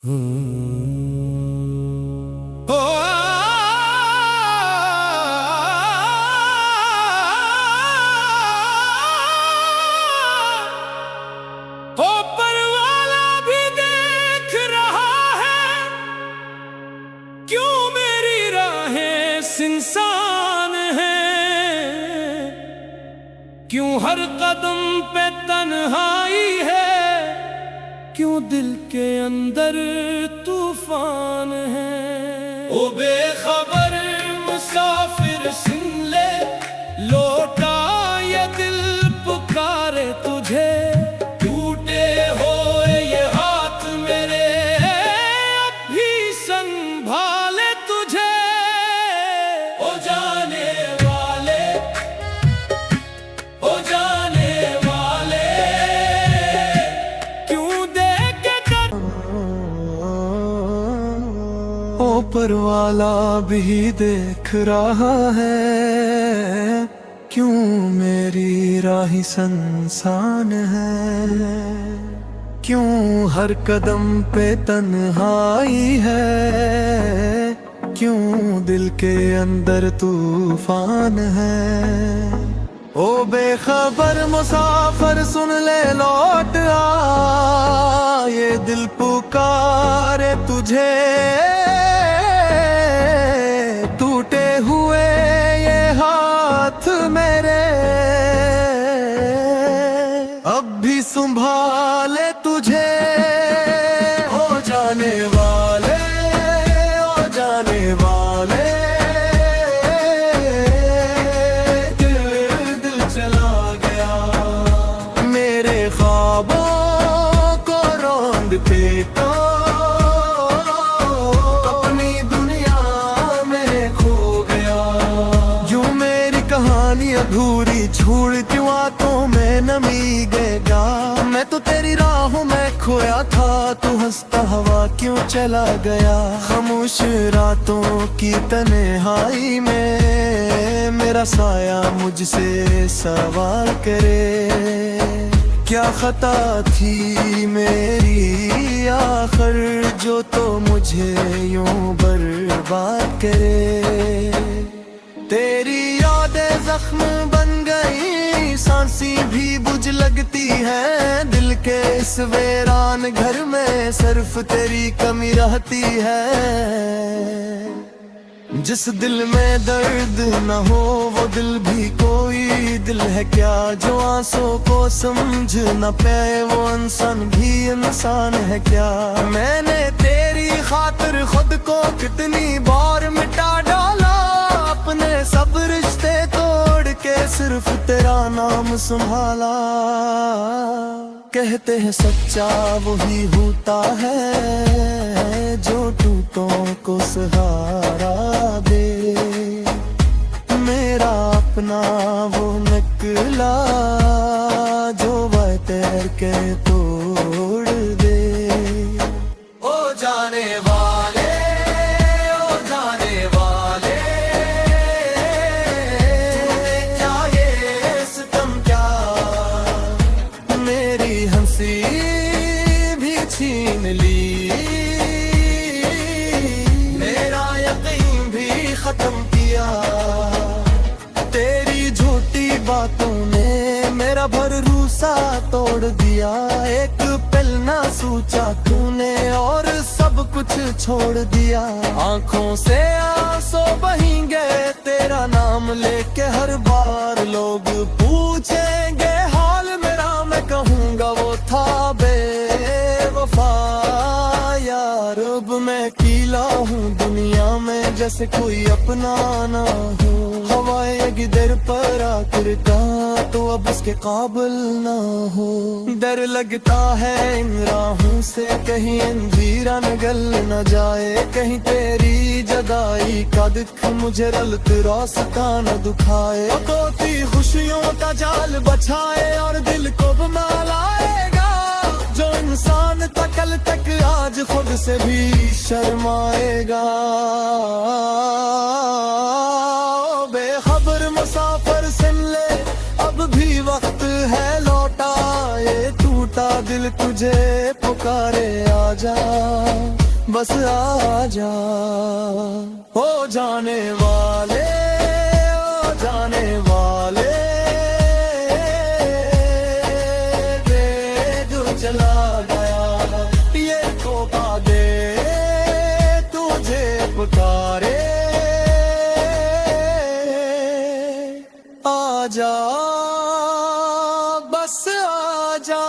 ओ परवाला भी देख रहा है, क्यों मेरी राहें सुनसान हैं, क्यों हर कदम पे तन्हाई है, क्यों दिल के अंदर तूफान है। ओ बेखबर मुसाफिर सुन ले, लौटा ये दिल पुकारे तुझे, टूटे होए ये हाथ मेरे अब भी संभाले तुझे। ओ जाने वाले, ओ जाने वाले, क्यों देख कर ओ परवाला भी देख रहा है, क्यों मेरी राही संसान है, क्यों हर कदम पे तन्हाई है, क्यों दिल के अंदर तूफान है। ओ बेखबर मुसाफिर सुन ले, लौट आ ये दिल पुकारे तुझे, टूटे हुए ये हाथ मेरे अब भी संभाले तुझे। ओ जाने वाले, ओ जाने वाले, दिल चला गया मेरे ख्वाबों को रौंदते तो, अपनी दुनिया में खो गया। जो मेरी कहानी अधूरी छोड़ क्यों आंखों में नमी गएगा, मैं तो तेरी राहों में खोया था, तू हंसता हवा क्यों चला गया। खामोश रातों की तन्हाई में मेरा साया मुझसे सवाल करे, क्या खता थी मेरी आखिर जो तो मुझे यूं बर्बाद करे। तेरी यादें जख्म बन गई, सांसी भी बुझ लगती है, दिल के इस वीरान घर में सिर्फ तेरी कमी रहती है। जिस दिल में दर्द न हो वो दिल भी कोई दिल है क्या, जो आंसू को समझ न पाए वो इंसान भी इंसान है क्या। मैंने तेरी खातिर खुद को कितनी बार मिटा डाला, अपने सब रिश्ते तोड़ के सिर्फ तेरा नाम संभाला। कहते हैं सच्चा वही होता है जो टूटों को सहारा दे, मेरा अपना वो निकला जो वह तैर के तोड़ दे। ओ जाने वाले, ओ जाने वाले, क्या ये सितम क्या मेरी हंसी भी छीन ली, मेरा यकीन भी खत्म किया। तेरी झूठी बातों ने मेरा भरोसा तोड़ दिया, एक पल ना सोचा तूने और सब कुछ छोड़ दिया। आंखों से आंसू बहेंगे तेरा नाम लेके, हर बार लोग पूछेंगे हाल मेरा, मैं कहूँगा वो था बेवफा। यार अब मैं अकेला हूँ दुनिया में, जैसे कोई अपना ना हो। हवाएं गिदर पर आकर का तो अब उसके काबिल ना हो। डर लगता है इन राहों से कहीं अंधेरा निगल न जाए, कहीं तेरी जदाई का दुख मुझे रलत रास्ता न दुखाए। कोती खुशियों का जाल बछाए और दिल को बना लाएगा, जो इंसान था कल तक आज खुद से भी शर्माएगा। बेखबर मुसाफिर सुन ले, अब भी वक्त है लौटा ये टूटा दिल तुझे पुकारे आजा, बस आजा। ओ जाने वाले, ओ जाने वाले, दे चला गया ये धोखा दे, तुझे पुकारे आजा, बस आजा।